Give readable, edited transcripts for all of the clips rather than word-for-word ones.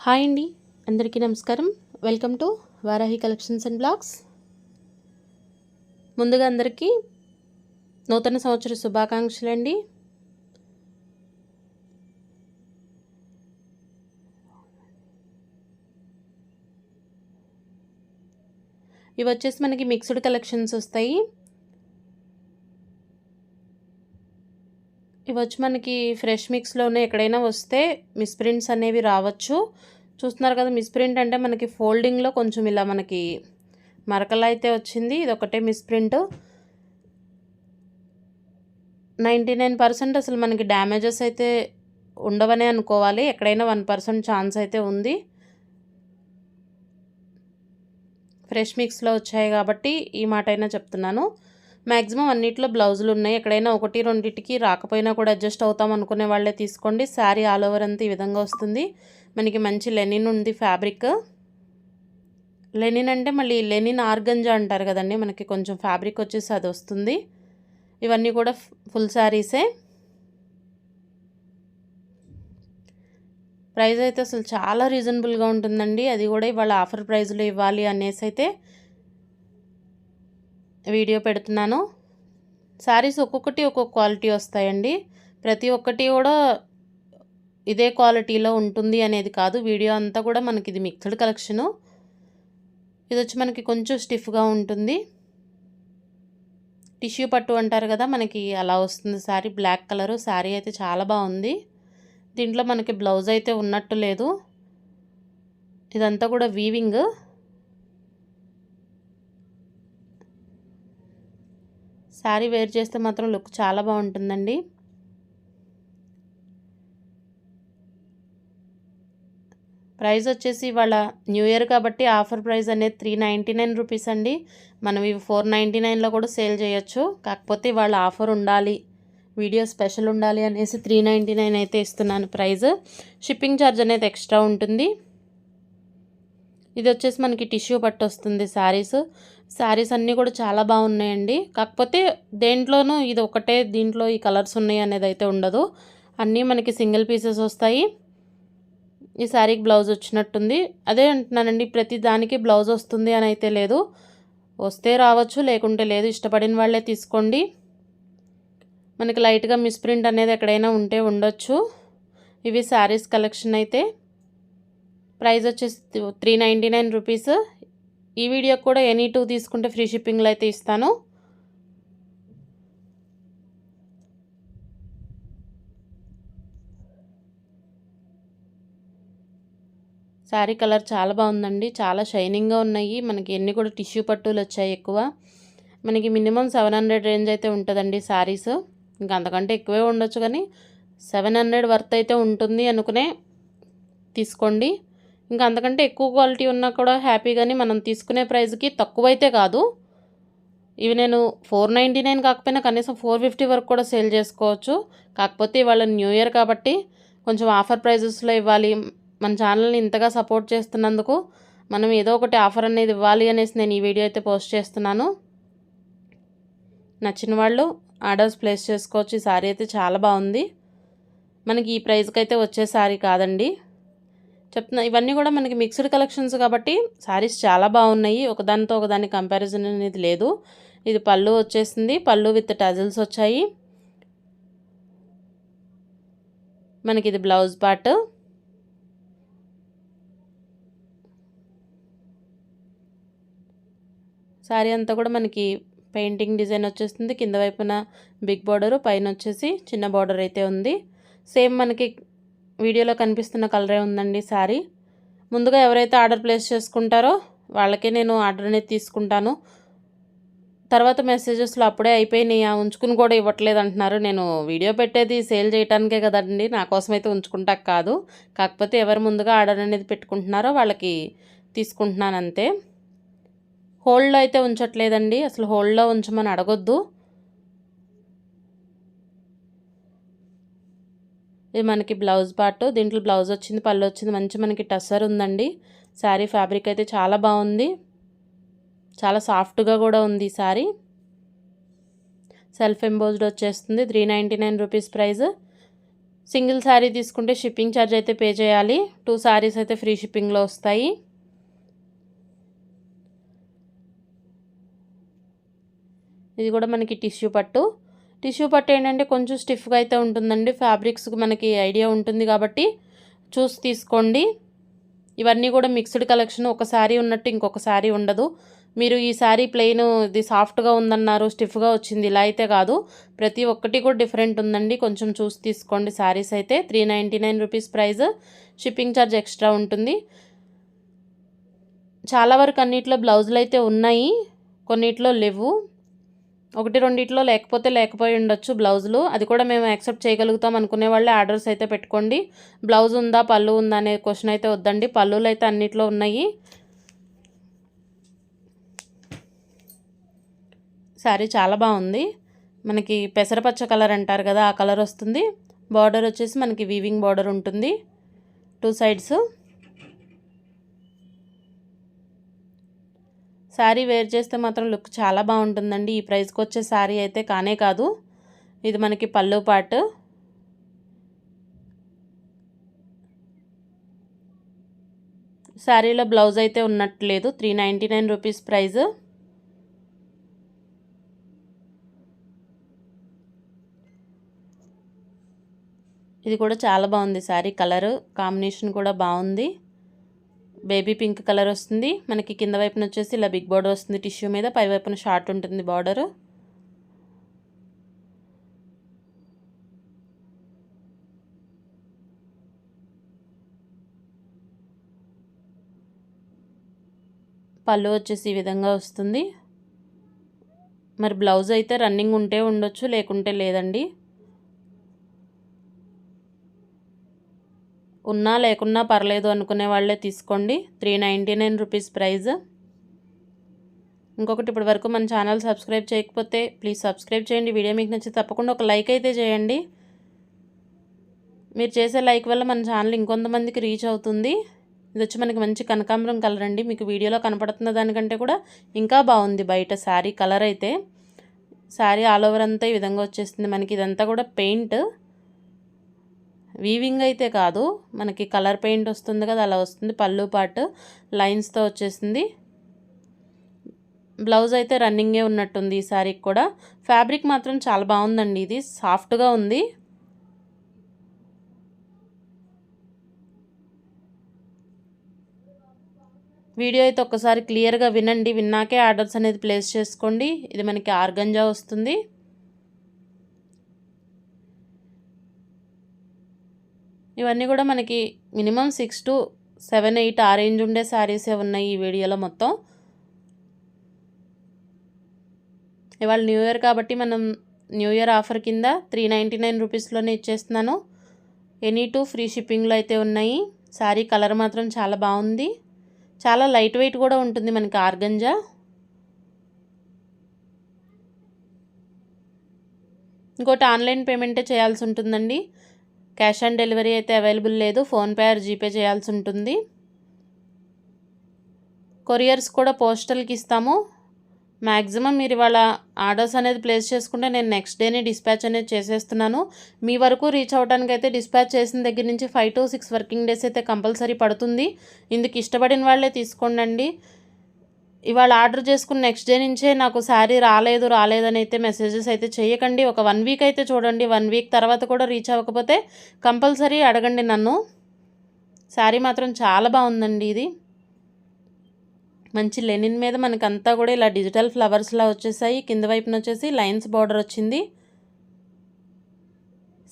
Hi అండి, అందరికీ నమస్కారం. Welcome to Varahi collections and blogs. ముందుగా అందరికీ నూతన సంవత్సర శుభాకాంక్షలు అండి. ఇవి వచ్చేసి మనకి మిక్స్డ్ కలెక్షన్స్ వస్తాయి. ఇవి వచ్చి మనకి ఫ్రెష్ మిక్స్లోనే ఎక్కడైనా వస్తే మిస్ప్రింట్స్ అనేవి రావచ్చు. చూస్తున్నారు కదా, మిస్ప్రింట్ అంటే మనకి ఫోల్డింగ్లో కొంచెం ఇలా మనకి మరకలు అయితే వచ్చింది. ఇది ఒకటే మిస్ప్రింట్. 99% అసలు మనకి డ్యామేజెస్ అయితే ఉండవనే అనుకోవాలి. ఎక్కడైనా 1% ఛాన్స్ అయితే ఉంది. ఫ్రెష్ మిక్స్లో వచ్చాయి కాబట్టి ఈ మాట అయినా చెప్తున్నాను. మ్యాక్సిమం అన్నిట్లో బ్లౌజులు ఉన్నాయి. ఎక్కడైనా ఒకటి రెండింటికి రాకపోయినా కూడా అడ్జస్ట్ అవుతాం అనుకునే వాళ్ళే తీసుకోండి. శారీ ఆల్ ఓవర్ అంతా ఈ విధంగా వస్తుంది. మనకి మంచి లెనిన్ ఉంది ఫ్యాబ్రిక్. లెనిన్ అంటే మళ్ళీ లెనిన్ ఆర్గంజా అంటారు కదండి, మనకి కొంచెం ఫ్యాబ్రిక్ వచ్చేసి అది వస్తుంది. ఇవన్నీ కూడా ఫుల్ శారీసే. ప్రైస్ అయితే అసలు చాలా రీజనబుల్గా ఉంటుందండి. అది కూడా ఇవాళ ఆఫర్ ప్రైస్లో ఇవ్వాలి అనేసి అయితే వీడియో పెడుతున్నాను. శారీస్ ఒక్కొక్కటి ఒక్కొక్క క్వాలిటీ వస్తాయండి. ప్రతి ఒక్కటి కూడా ఇదే క్వాలిటీలో ఉంటుంది అనేది కాదు. వీడియో అంతా కూడా మనకి ఇది మిక్స్డ్ కలెక్షను. ఇది వచ్చి మనకి కొంచెం స్టిఫ్గా ఉంటుంది. టిష్యూ పట్టు అంటారు కదా, మనకి అలా వస్తుంది శారీ. బ్లాక్ కలరు శారీ అయితే చాలా బాగుంది. దీంట్లో మనకి బ్లౌజ్ అయితే ఉన్నట్టు లేదు. ఇదంతా కూడా వీవింగ్. శారీ వేర్ చేస్తే మాత్రం లుక్ చాలా బాగుంటుందండి. ప్రైస్ వచ్చేసి ఇవాళ న్యూ ఇయర్ కాబట్టి ఆఫర్ ప్రైస్ అనేది 399 రూపీస్ అండి. మనం ఇవి 499లో కూడా సేల్ చేయొచ్చు. కాకపోతే ఇవాళ ఆఫర్ ఉండాలి, వీడియో స్పెషల్ ఉండాలి అనేసి 399 అయితే ఇస్తున్నాను ప్రైస్. షిప్పింగ్ ఛార్జ్ అనేది ఎక్స్ట్రా ఉంటుంది. ఇది వచ్చేసి మనకి టిష్యూ పట్టు వస్తుంది శారీస్ అన్నీ కూడా చాలా బాగున్నాయండి. కాకపోతే దేంట్లోనూ ఇది ఒకటే దీంట్లో ఈ కలర్స్ ఉన్నాయి అనేది అయితే ఉండదు. అన్నీ మనకి సింగిల్ పీసెస్ వస్తాయి. ఈ శారీకి బ్లౌజ్ వచ్చినట్టుంది. అదే అంటున్నానండి, ప్రతి దానికి బ్లౌజ్ వస్తుంది అని అయితే లేదు. వస్తే రావచ్చు, లేకుంటే లేదు. ఇష్టపడిన వాళ్ళే తీసుకోండి. మనకి లైట్గా మిస్ప్రింట్ అనేది ఎక్కడైనా ఉంటే ఉండొచ్చు. ఇవి శారీస్ కలెక్షన్ అయితే. ప్రైస్ వచ్చేసి 399 రూపీస్. ఈ వీడియోకి కూడా ఎనీ 2 తీసుకుంటే ఫ్రీ షిప్పింగ్లో అయితే ఇస్తాను. శారీ కలర్ చాలా బాగుందండి. చాలా షైనింగ్గా ఉన్నాయి. మనకి ఎన్ని కూడా టిష్యూ పట్టులు వచ్చాయి ఎక్కువ. మనకి మినిమం 700 రేంజ్ అయితే ఉంటుందండి శారీస్. ఇంకా అంతకంటే ఎక్కువే ఉండొచ్చు, కానీ 700 వర్త్ అయితే ఉంటుంది అనుకునే తీసుకోండి. ఇంకా అంతకంటే ఎక్కువ క్వాలిటీ ఉన్నా కూడా హ్యాపీగాని మనం తీసుకునే ప్రైస్కి తక్కువైతే కాదు. ఇవి నేను 499 కాకపోయినా కనీసం 450 వరకు కూడా సేల్ చేసుకోవచ్చు. కాకపోతే ఇవాళ న్యూ ఇయర్ కాబట్టి కొంచెం ఆఫర్ ప్రైజెస్లో ఇవ్వాలి. మన ఛానల్ని ఇంతగా సపోర్ట్ చేస్తున్నందుకు మనం ఏదో ఒకటి ఆఫర్ అనేది ఇవ్వాలి అనేసి నేను ఈ వీడియో అయితే పోస్ట్ చేస్తున్నాను. నచ్చిన వాళ్ళు ఆర్డర్స్ ప్లేస్ చేసుకోవచ్చు. ఈ శారీ అయితే చాలా బాగుంది. మనకి ఈ ప్రైస్కి అయితే వచ్చే శారీ కాదండి చెప్తున్నా. ఇవన్నీ కూడా మనకి మిక్స్డ్ కలెక్షన్స్ కాబట్టి శారీస్ చాలా బాగున్నాయి. ఒకదానితో ఒకదాని కంపారిజన్ అనేది లేదు. ఇది పళ్ళు వచ్చేసింది. పళ్ళు విత్ టజల్స్ వచ్చాయి. మనకి ఇది బ్లౌజ్ పార్ట్. శారీ అంతా కూడా మనకి పెయింటింగ్ డిజైన్ వచ్చేస్తుంది. కింద వైపున బిగ్ బార్డరు, పైన వచ్చేసి చిన్న బార్డర్ అయితే ఉంది. సేమ్ మనకి వీడియోలో కనిపిస్తున్న కలరే ఉందండి శారీ. ముందుగా ఎవరైతే ఆర్డర్ ప్లేస్ చేసుకుంటారో వాళ్ళకే నేను ఆర్డర్ అనేది తీసుకుంటాను. తర్వాత మెసేజెస్లో అప్పుడే అయిపోయినాయి, ఉంచుకుని కూడా ఇవ్వట్లేదు అంటున్నారు. నేను వీడియో పెట్టేది సేల్ చేయడానికే కదండి, నా కోసం అయితే ఉంచుకుంటాక కాదు. కాకపోతే ఎవరు ముందుగా ఆర్డర్ అనేది పెట్టుకుంటున్నారో వాళ్ళకి తీసుకుంటున్నాను అంతే. హోల్డ్లో అయితే ఉంచట్లేదండి, అసలు హోల్డ్లో ఉంచమని అడగొద్దు. ఇది మనకి బ్లౌజ్ పార్ట్. దీంట్లో బ్లౌజ్ వచ్చింది, పళ్ళు వచ్చింది. మంచి మనకి టస్సర్ ఉందండి. శారీ ఫ్యాబ్రిక్ అయితే చాలా బాగుంది. చాలా సాఫ్ట్గా కూడా ఉంది ఈ శారీ. సెల్ఫ్ ఎంబోజ్డ్ వచ్చేస్తుంది. 399 రూపీస్ ప్రైస్. సింగిల్ శారీ తీసుకుంటే షిప్పింగ్ ఛార్జ్ అయితే పే చేయాలి. 2 శారీస్ అయితే ఫ్రీ షిప్పింగ్లో వస్తాయి. ఇది కూడా మనకి టిష్యూ పట్టు ఏంటంటే కొంచెం స్టిఫ్గా అయితే ఉంటుందండి. ఫ్యాబ్రిక్స్ మనకి ఐడియా ఉంటుంది కాబట్టి చూసి తీసుకోండి. ఇవన్నీ కూడా మిక్స్డ్ కలెక్షన్. ఒక శారీ ఉన్నట్టు ఇంకొక శారీ ఉండదు. మీరు ఈ శారీ ప్లెయిన్ ఇది సాఫ్ట్గా ఉందన్నారు, స్టిఫ్గా వచ్చింది, ఇలా అయితే కాదు. ప్రతి ఒక్కటి కూడా డిఫరెంట్ ఉందండి. కొంచెం చూసి తీసుకోండి. శారీస్ అయితే 399 rupees price. Shipping charge extra ఉంటుంది. చాలా వరకు అన్నిట్లో బ్లౌజులు అయితే ఉన్నాయి, కొన్నిట్లో లేవు. 1-2 లేకపోయి ఉండొచ్చు బ్లౌజులు. అది కూడా మేము యాక్సెప్ట్ చేయగలుగుతాం అనుకునే వాళ్ళే ఆర్డర్స్ అయితే పెట్టుకోండి. బ్లౌజ్ ఉందా పళ్ళు ఉందా అనే క్వశ్చన్ అయితే వద్దండి. పళ్ళులు అయితే అన్నిట్లో ఉన్నాయి. శారీ చాలా బాగుంది. మనకి పెసరపచ్చ కలర్ అంటారు కదా, ఆ కలర్ వస్తుంది. బార్డర్ వచ్చేసి మనకి వీవింగ్ బార్డర్ ఉంటుంది 2 సైడ్స్. శారీ వేర్ చేస్తే మాత్రం లుక్ చాలా బాగుంటుందండి. ఈ ప్రైస్కి వచ్చే శారీ అయితే కానే కాదు. ఇది మనకి పళ్ళు పార్ట్. శారీలో బ్లౌజ్ అయితే ఉన్నట్లేదు. 399 రూపీస్ ప్రైస్. ఇది కూడా చాలా బాగుంది. శారీ కలర్ కాంబినేషన్ కూడా బాగుంది. బేబీ పింక్ కలర్ వస్తుంది. మనకి కింద వైపున వచ్చేసి ఇలా బిగ్ బార్డర్ వస్తుంది టిష్యూ మీద, పై వైపున షార్ట్ ఉంటుంది బార్డర్. పళ్ళు వచ్చేసి ఈ విధంగా వస్తుంది. మరి బ్లౌజ్ అయితే రన్నింగ్ ఉంటే ఉండొచ్చు, లేకుంటే లేదండి. ఉన్నా లేకున్నా పర్లేదు అనుకునే వాళ్ళే తీసుకోండి. 399 రూపీస్ ప్రైస్. ఇంకొకటి, ఇప్పటి వరకు మన ఛానల్ సబ్స్క్రైబ్ చేయకపోతే ప్లీజ్ సబ్స్క్రైబ్ చేయండి. వీడియో మీకు నచ్చితే తప్పకుండా ఒక లైక్ అయితే చేయండి. మీరు చేసే లైక్ వల్ల మన ఛానల్ ఇంకొంతమందికి రీచ్ అవుతుంది. ఇది వచ్చి మనకి మంచి కనకాంబరం కలర్ అండి. మీకు వీడియోలో కనపడుతున్న దానికంటే కూడా ఇంకా బాగుంది బయట శారీ కలర్ అయితే. శారీ ఆల్ ఓవర్ అంతా ఈ విధంగా వచ్చేస్తుంది. మనకి ఇదంతా కూడా పెయింట్, వీవింగ్ అయితే కాదు, మనకి కలర్ పెయింట్ వస్తుంది కదా, అలా వస్తుంది. పళ్ళు పార్ట్ లైన్స్తో వచ్చేసింది. బ్లౌజ్ అయితే రన్నింగే ఉన్నట్టుంది ఈ శారీకి కూడా. ఫ్యాబ్రిక్ మాత్రం చాలా బాగుందండి. ఇది సాఫ్ట్గా ఉంది. వీడియో అయితే ఒక్కసారి క్లియర్గా వినండి. విన్నాకే ఆర్డర్స్ అనేది ప్లేస్ చేసుకోండి. ఇది మనకి ఆర్గంజా వస్తుంది. ఇవన్నీ కూడా మనకి మినిమం 6 to 7, 8 ఆ రేంజ్ ఉండే శారీసే ఉన్నాయి ఈ వీడియోలో మొత్తం. ఇవాళ న్యూ ఇయర్ కాబట్టి మనం న్యూ ఇయర్ ఆఫర్ కింద 399 రూపీస్లోనే ఇచ్చేస్తున్నాను. ఎనీ 2 ఫ్రీ షిప్పింగ్లో అయితే ఉన్నాయి. శారీ కలర్ మాత్రం చాలా బాగుంది. చాలా లైట్ వెయిట్ కూడా ఉంటుంది మనకి ఆర్గంజా. ఇంకోటి, ఆన్లైన్ పేమెంటే చేయాల్సి ఉంటుందండి. క్యాష్ ఆన్ డెలివరీ అయితే అవైలబుల్ లేదు. ఫోన్పే ఆర్ జీపే చేయాల్సి ఉంటుంది. కొరియర్స్ కూడా పోస్టల్కి ఇస్తాము. మ్యాక్సిమం మీరు ఇవాళ ఆర్డర్స్ అనేది ప్లేస్ చేసుకుంటే నేను నెక్స్ట్ డేనే డిస్పాచ్ అనేది చేసేస్తున్నాను. మీ వరకు రీచ్ అవ్వడానికి అయితే డిస్పాచ్ చేసిన దగ్గర నుంచి 5 to 6 వర్కింగ్ డేస్ అయితే కంపల్సరీ పడుతుంది. ఇందుకు ఇష్టపడిన వాళ్ళే తీసుకోండి. ఇవాళ ఆర్డర్ చేసుకున్న నెక్స్ట్ డే నుంచే నాకు శారీ రాలేదని అయితే మెసేజెస్ అయితే చేయకండి. ఒక 1 వీక్ అయితే చూడండి. 1 వీక్ తర్వాత కూడా రీచ్ అవ్వకపోతే కంపల్సరీ అడగండి నన్ను. శారీ మాత్రం చాలా బాగుందండి. ఇది మంచి లెనిన్ మీద మనకంతా కూడా ఇలా డిజిటల్ ఫ్లవర్స్లా వచ్చేసాయి. కింద వైపున వచ్చేసి లైన్స్ బార్డర్ వచ్చింది.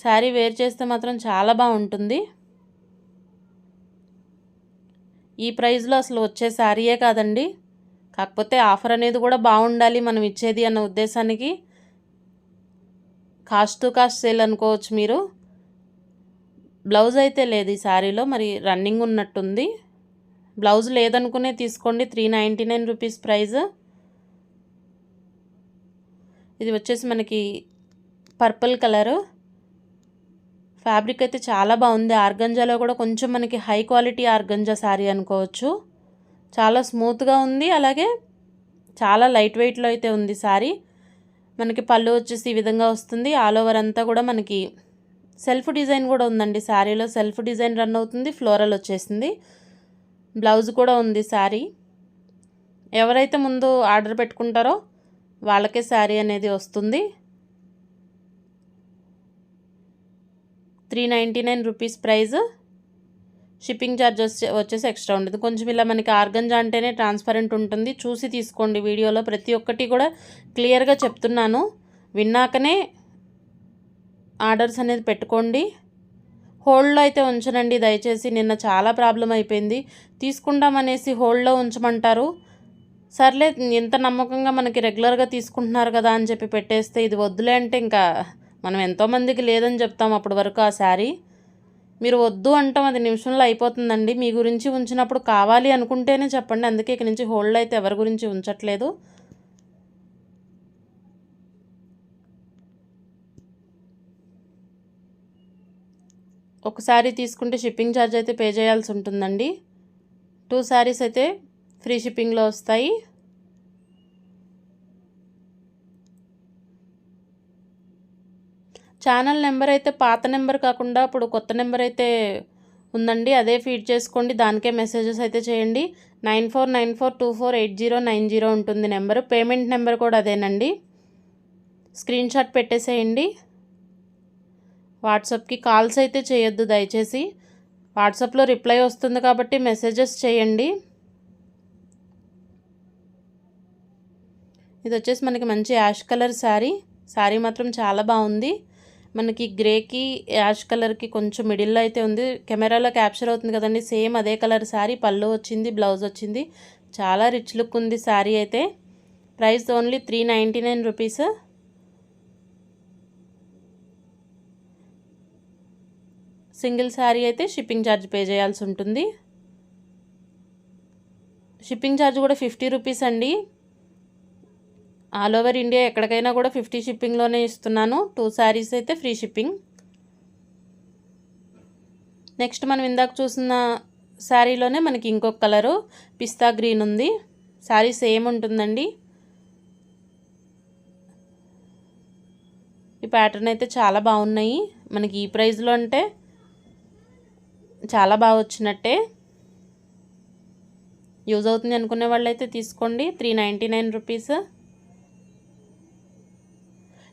శారీ వేర్ చేస్తే మాత్రం చాలా బాగుంటుంది. ఈ ప్రైస్లో అసలు వచ్చే శారీయే కాదండి. కాకపోతే ఆఫర్ అనేది కూడా బాగుండాలి మనం ఇచ్చేది అన్న ఉద్దేశానికి కాస్ట్ టు కాస్ట్ సేల్ అనుకోవచ్చు మీరు. బ్లౌజ్ అయితే లేదు ఈ శారీలో, మరి రన్నింగ్ ఉన్నట్టుంది. బ్లౌజ్ లేదనుకునే తీసుకోండి. 399 రూపీస్ ప్రైస్. ఇది వచ్చేసి మనకి పర్పుల్ కలరు. ఫ్యాబ్రిక్ అయితే చాలా బాగుంది. ఆర్గంజాలో కూడా కొంచెం మనకి హై క్వాలిటీ ఆర్గంజా శారీ అనుకోవచ్చు. చాలా స్మూత్గా ఉంది, అలాగే చాలా లైట్ వెయిట్లో అయితే ఉంది శారీ. మనకి పళ్ళు వచ్చేసి ఈ విధంగా వస్తుంది. ఆల్ ఓవర్ అంతా కూడా మనకి సెల్ఫ్ డిజైన్ కూడా ఉందండి శారీలో. సెల్ఫ్ డిజైన్ రన్ అవుతుంది, ఫ్లోరల్ వచ్చేసింది. బ్లౌజ్ కూడా ఉంది శారీ. ఎవరైతే ముందు ఆర్డర్ పెట్టుకుంటారో వాళ్ళకే శారీ అనేది వస్తుంది. 399 రూపీస్ ప్రైస్. షిప్పింగ్ ఛార్జ్ వచ్చేసి ఎక్స్ట్రా ఉంటుంది. కొంచెం ఇలా మనకి ఆర్గంజా అంటేనే ట్రాన్స్పరెంట్ ఉంటుంది. చూసి తీసుకోండి. వీడియోలో ప్రతి ఒక్కటి కూడా క్లియర్గా చెప్తున్నాను. విన్నాకనే ఆర్డర్స్ అనేది పెట్టుకోండి. హోల్డ్లో అయితే ఉంచనండి దయచేసి. నిన్న చాలా ప్రాబ్లం అయిపోయింది. తీసుకుంటామనేసి హోల్డ్లో ఉంచమంటారు. సర్లే ఎంత నమ్మకంగా మనకి రెగ్యులర్గా తీసుకుంటున్నారు కదా అని చెప్పి పెట్టేస్తే ఇది వద్దులే అంటే ఇంకా మనం ఎంతోమందికి లేదని చెప్తాం అప్పటి వరకు ఆ శారీ. మీరు వద్దు అంటాం, అది నిమిషంలో అయిపోతుందండి. మీ గురించి ఉంచినప్పుడు కావాలి అనుకుంటేనే చెప్పండి. అందుకే ఇక నుంచి హోల్డ్ అయితే ఎవరి గురించి ఉంచట్లేదు. ఒక శారీ తీసుకుంటే షిప్పింగ్ ఛార్జ్ అయితే పే చేయాల్సి ఉంటుందండి. 2 శారీస్ అయితే ఫ్రీ షిప్పింగ్లో వస్తాయి. ఛానల్ నెంబర్ అయితే పాత నెంబర్ కాకుండా ఇప్పుడు కొత్త నెంబర్ అయితే ఉందండి. అదే ఫీడ్ చేసుకోండి. దానికే మెసేజెస్ అయితే చేయండి. 9494248090 ఉంటుంది నెంబరు. పేమెంట్ నెంబర్ కూడా అదేనండి. స్క్రీన్ షాట్ పెట్టేసేయండి. వాట్సాప్కి కాల్స్ అయితే చేయొద్దు దయచేసి. వాట్సాప్లో రిప్లై వస్తుంది కాబట్టి మెసేజెస్ చేయండి. ఇది వచ్చేసి మనకి మంచి యాష్ కలర్ శారీ. శారీ మాత్రం చాలా బాగుంది. మనకి గ్రేకి యాష్ కలర్కి కొంచెం మిడిల్లో అయితే ఉంది. కెమెరాలో క్యాప్చర్ అవుతుంది కదండి. సేమ్ అదే కలర్ శారీ. పళ్ళు వచ్చింది, బ్లౌజ్ వచ్చింది. చాలా రిచ్ లుక్ ఉంది శారీ అయితే. Price only 399 rupees. Single sari అయితే షిప్పింగ్ ఛార్జ్ పే చేయాల్సి ఉంటుంది. షిప్పింగ్ ఛార్జ్ కూడా 50 రూపీస్ అండి. ఆల్ ఓవర్ ఇండియా ఎక్కడికైనా కూడా 50 షిప్పింగ్లోనే ఇస్తున్నాను. 2 శారీస్ అయితే ఫ్రీ షిప్పింగ్. నెక్స్ట్ మనం ఇందాక చూసిన శారీలోనే మనకి ఇంకొక కలరు పిస్తా గ్రీన్ ఉంది. శారీ సేమ్ ఉంటుందండి. ఈ ప్యాటర్న్ అయితే చాలా బాగున్నాయి. మనకి ఈ ప్రైస్లో అంటే చాలా బాగా వచ్చినట్టే. యూజ్ అవుతుంది అనుకునే వాళ్ళైతే తీసుకోండి. 399 రూపీస్.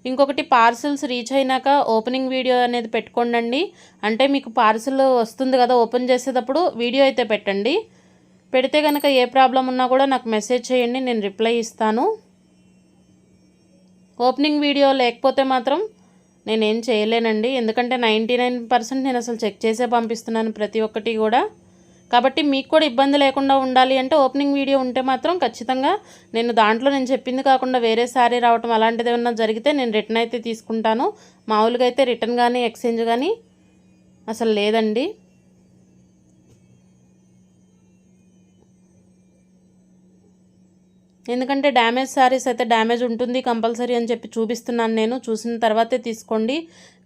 ఇంకొకటి, పార్సిల్స్ రీచ్ అయినాక ఓపెనింగ్ వీడియో అనేది పెట్టుకోండి. అంటే మీకు పార్సిల్ వస్తుంది కదా, ఓపెన్ చేసేటప్పుడు వీడియో అయితే పెట్టండి. పెడితే కనుక ఏ ప్రాబ్లం ఉన్నా కూడా నాకు మెసేజ్ చేయండి, నేను రిప్లై ఇస్తాను. ఓపెనింగ్ వీడియో లేకపోతే మాత్రం నేనేం చేయలేనండి. ఎందుకంటే 99% నేను అసలు చెక్ చేసే పంపిస్తున్నాను ప్రతి ఒక్కటి కూడా. కాబట్టి మీకు కూడా ఇబ్బంది లేకుండా ఉండాలి అంటే ఓపెనింగ్ వీడియో ఉంటే మాత్రం ఖచ్చితంగా నేను దాంట్లో నేను చెప్పింది కాకుండా వేరే శారీ రావటం అలాంటిది ఏమన్నా జరిగితే నేను రిటర్న్ అయితే తీసుకుంటాను. మామూలుగా అయితే రిటర్న్ కానీ ఎక్స్చేంజ్ కానీ అసలు లేదండి. ఎందుకంటే డ్యామేజ్ శారీస్ అయితే డ్యామేజ్ ఉంటుంది కంపల్సరీ అని చెప్పి చూపిస్తున్నాను నేను. చూసిన తర్వాతే తీసుకోండి.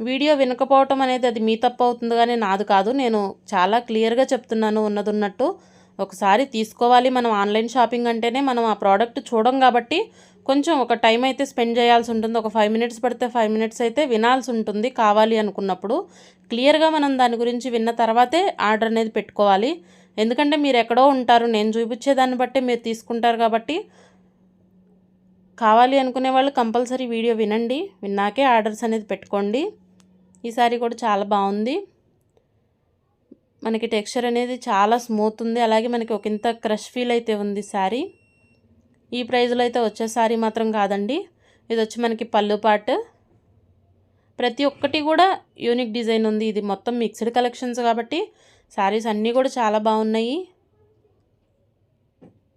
వీడియో వినకపోవటం అనేది అది మీ తప్పు అవుతుంది కానీ నాది కాదు. నేను చాలా క్లియర్గా చెప్తున్నాను ఉన్నది ఉన్నట్టు. ఒకసారి తీసుకోవాలి. మనం ఆన్లైన్ షాపింగ్ అంటేనే మనం ఆ ప్రోడక్ట్ చూడం కాబట్టి కొంచెం ఒక టైం అయితే స్పెండ్ చేయాల్సి ఉంటుంది. ఒక 5 మినిట్స్ పడితే 5 మినిట్స్ అయితే వినాల్సి ఉంటుంది కావాలి అనుకున్నప్పుడు. క్లియర్గా మనం దాని గురించి విన్న తర్వాతే ఆర్డర్ అనేది పెట్టుకోవాలి. ఎందుకంటే మీరు ఎక్కడో ఉంటారు, నేను చూపించేదాన్ని బట్టే మీరు తీసుకుంటారు కాబట్టి కావాలి అనుకునే వాళ్ళు కంపల్సరీ వీడియో వినండి. విన్నాకే ఆర్డర్స్ అనేది పెట్టుకోండి. ఈ సారీ కూడా చాలా బాగుంది. మనకి టెక్స్చర్ అనేది చాలా స్మూత్ ఉంది. అలాగే మనకి ఒక ఇంత క్రష్ ఫీల్ అయితే ఉంది శారీ. ఈ ప్రైస్లో అయితే వచ్చే శారీ మాత్రం కాదండి. ఇది వచ్చి మనకి పళ్ళు పార్ట్. ప్రతి ఒక్కటి కూడా యూనిక్ డిజైన్ ఉంది. ఇది మొత్తం మిక్స్డ్ కలెక్షన్స్ కాబట్టి శారీస్ అన్నీ కూడా చాలా బాగున్నాయి.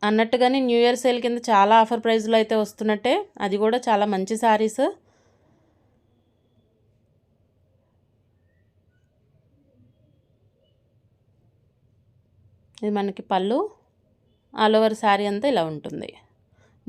అన్నట్టుగానే న్యూ ఇయర్ సేల్ కింద చాలా ఆఫర్ ప్రైస్లో అయితే వస్తున్నట్టే. అది కూడా చాలా మంచి శారీస్. ఇది మనకి పళ్ళు. ఆల్ ఓవర్ శారీ అంతా ఇలా ఉంటుంది.